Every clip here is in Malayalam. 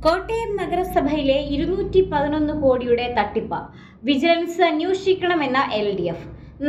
കോട്ടയം നഗരസഭയിലെ 211 കോടിയുടെ തട്ടിപ്പ് വിജിലൻസ് അന്വേഷിക്കണമെന്ന LDF.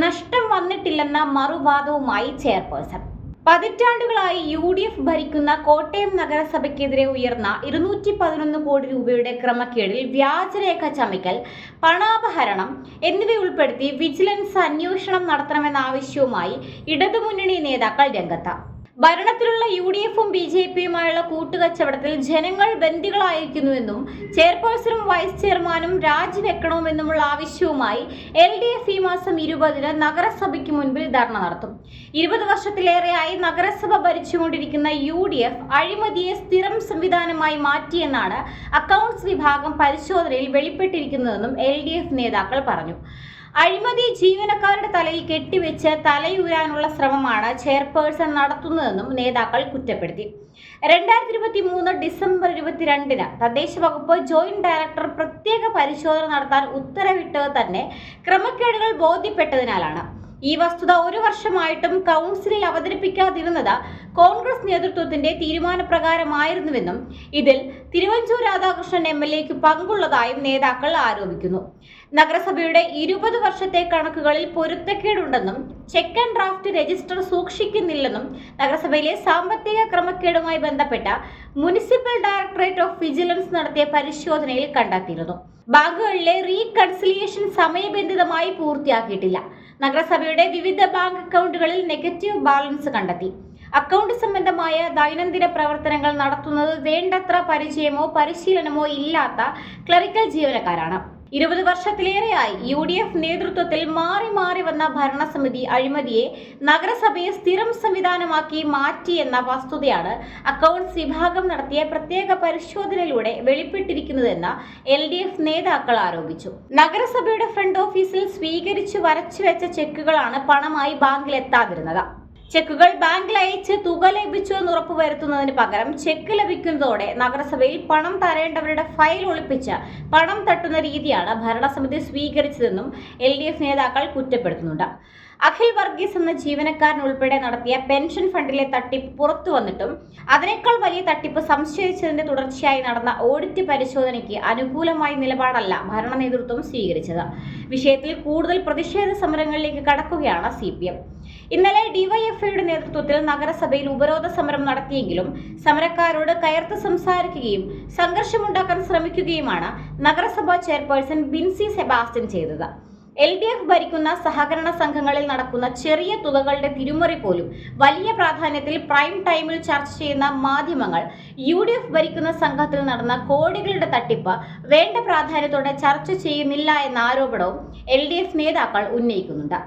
നഷ്ടം വന്നിട്ടില്ലെന്ന മറുവാദവുമായി ചെയർപേഴ്സൺ. പതിറ്റാണ്ടുകളായി UDF ഭരിക്കുന്ന കോട്ടയം നഗരസഭയ്ക്കെതിരെ ഉയർന്ന 211 കോടി രൂപയുടെ ക്രമക്കേടിൽ വ്യാജരേഖ ചമയ്ക്കൽ, പണാപഹരണം എന്നിവയുൾപ്പെടുത്തി വിജിലൻസ് അന്വേഷണം നടത്തണമെന്ന ആവശ്യവുമായി ഇടതുമുന്നണി നേതാക്കൾ രംഗത്ത്. ഭരണത്തിലുള്ള UDFും BJPയുമായുള്ള കൂട്ടുകച്ചവടത്തിൽ ജനങ്ങൾ ബന്ദികളായിരിക്കുന്നുവെന്നും ചെയർപേഴ്സണും വൈസ് ചെയർമാനും രാജിവെക്കണമെന്നുമുള്ള ആവശ്യവുമായി LDF ഈ മാസം 20-ന് നഗരസഭയ്ക്ക് മുൻപിൽ ധർണ നടത്തും. 20 വർഷത്തിലേറെയായി നഗരസഭ ഭരിച്ചുകൊണ്ടിരിക്കുന്ന UDF അഴിമതിയെ സ്ഥിരം സംവിധാനമായി മാറ്റിയെന്നാണ് അക്കൗണ്ട്സ് വിഭാഗം പരിശോധനയിൽ വെളിപ്പെട്ടിരിക്കുന്നതെന്നും LDF നേതാക്കൾ പറഞ്ഞു. അഴിമതി ജീവനക്കാരുടെ തലയിൽ കെട്ടിവെച്ച് തലയൂരാനുള്ള ശ്രമമാണ് ചെയർപേഴ്സൺ നടത്തുന്നതെന്നും നേതാക്കൾ കുറ്റപ്പെടുത്തി. 2023 ഡിസംബർ 22-ന് തദ്ദേശ വകുപ്പ് ജോയിന്റ് ഡയറക്ടർ പ്രത്യേക പരിശോധന നടത്താൻ ഉത്തരവിട്ടത് തന്നെ ക്രമക്കേടുകൾ ബോധ്യപ്പെട്ടതിനാലാണ്. ഈ വസ്തുത 1 വർഷമായിട്ടും കൗൺസിലിൽ അവതരിപ്പിക്കാതിരുന്നത് കോൺഗ്രസ് നേതൃത്വത്തിന്റെ തീരുമാനപ്രകാരമായിരുന്നുവെന്നും ഇതിൽ തിരുവഞ്ചൂർ രാധാകൃഷ്ണൻ MLAക്ക് പങ്കുള്ളതായും നേതാക്കൾ ആരോപിക്കുന്നു. നഗരസഭയുടെ 20 വർഷത്തെ കണക്കുകളിൽ പൊരുത്തക്കേടുണ്ടെന്നും ചെക്ക് ആൻഡ് ഡ്രാഫ്റ്റ് രജിസ്റ്റർ സൂക്ഷിക്കുന്നില്ലെന്നും നഗരസഭയിലെ സാമ്പത്തിക ക്രമക്കേടുമായി ബന്ധപ്പെട്ട മുനിസിപ്പൽ ഡയറക്ടറേറ്റ് ഓഫ് വിജിലൻസ് നടത്തിയ പരിശോധനയിൽ കണ്ടെത്തിയിരുന്നു. ബാങ്കുകളിലെ റീകൺസിലിയേഷൻ സമയബന്ധിതമായി പൂർത്തിയാക്കിയിട്ടില്ല. നഗരസഭയുടെ വിവിധ ബാങ്ക് അക്കൗണ്ടുകളിൽ നെഗറ്റീവ് ബാലൻസ് കണ്ടെത്തി. അക്കൗണ്ട് സംബന്ധമായ ദൈനംദിന പ്രവർത്തനങ്ങൾ നടത്തുന്നത് വേണ്ടത്ര പരിചയമോ പരിശീലനമോ ഇല്ലാത്ത ക്ലറിക്കൽ ജീവനക്കാരാണ്. 20 വർഷത്തിലേറെയായി UDF നേതൃത്വത്തിൽ മാറി മാറി വന്ന ഭരണസമിതി അഴിമതിയെ നഗരസഭയെ സ്ഥിരം സംവിധാനമാക്കി മാറ്റിയെന്ന വസ്തുതയാണ് അക്കൗണ്ട്സ് വിഭാഗം നടത്തിയ പ്രത്യേക പരിശോധനയിലൂടെ വെളിപ്പെട്ടിരിക്കുന്നതെന്ന് LDF നേതാക്കൾ ആരോപിച്ചു. നഗരസഭയുടെ ഫ്രണ്ട് ഓഫീസിൽ സ്വീകരിച്ചു വരച്ചുവെച്ച ചെക്കുകളാണ് പണമായി ബാങ്കിൽ എത്താതിരുന്നത്. ചെക്കുകൾ ബാങ്കിൽ അയച്ച് തുക ലഭിച്ചുവെന്ന് ഉറപ്പുവരുത്തുന്നതിന് പകരം ചെക്ക് ലഭിക്കുന്നതോടെ നഗരസഭയിൽ പണം തരേണ്ടവരുടെ ഫയൽ ഒളിപ്പിച്ച് പണം തട്ടുന്ന രീതിയാണ് ഭരണസമിതി സ്വീകരിച്ചതെന്നും LDF നേതാക്കൾ കുറ്റപ്പെടുത്തുന്നുണ്ട്. അഖിൽ വർഗീസ് എന്ന ജീവനക്കാരൻ ഉൾപ്പെടെ നടത്തിയ പെൻഷൻ ഫണ്ടിലെ തട്ടിപ്പ് പുറത്തു വന്നിട്ടും അതിനേക്കാൾ വലിയ തട്ടിപ്പ് സംശയിച്ചതിന്റെ തുടർച്ചയായി നടന്ന ഓഡിറ്റ് പരിശോധനയ്ക്ക് അനുകൂലമായ നിലപാടല്ല ഭരണ നേതൃത്വം സ്വീകരിച്ചത്. വിഷയത്തിൽ കൂടുതൽ പ്രതിഷേധ സമരങ്ങളിലേക്ക് കടക്കുകയാണ് CPM. ഇന്നലെ DYFIയുടെ നേതൃത്വത്തിൽ നഗരസഭയിൽ ഉപരോധ സമരം നടത്തിയെങ്കിലും സമരക്കാരോട് കയർത്ത് സംസാരിക്കുകയും സംഘർഷമുണ്ടാക്കാൻ ശ്രമിക്കുകയുമാണ് നഗരസഭാ ചെയർപേഴ്സൺ ബിൻസി സെബാസ്റ്റ്യൻ ചെയ്തത്. LDF ഭരിക്കുന്ന സഹകരണ സംഘങ്ങളിൽ നടക്കുന്ന ചെറിയ തുകകളുടെ തിരിമറി പോലും വലിയ പ്രാധാന്യത്തിൽ പ്രൈം ടൈമിൽ ചർച്ച ചെയ്യുന്ന മാധ്യമങ്ങൾ UDF ഭരിക്കുന്ന സംഘത്തിൽ നടന്ന കോടികളുടെ തട്ടിപ്പ് വേണ്ട പ്രാധാന്യത്തോടെ ചർച്ച ചെയ്യുന്നില്ല എന്ന ആരോപണവും LDF നേതാക്കൾ ഉന്നയിക്കുന്നുണ്ട്.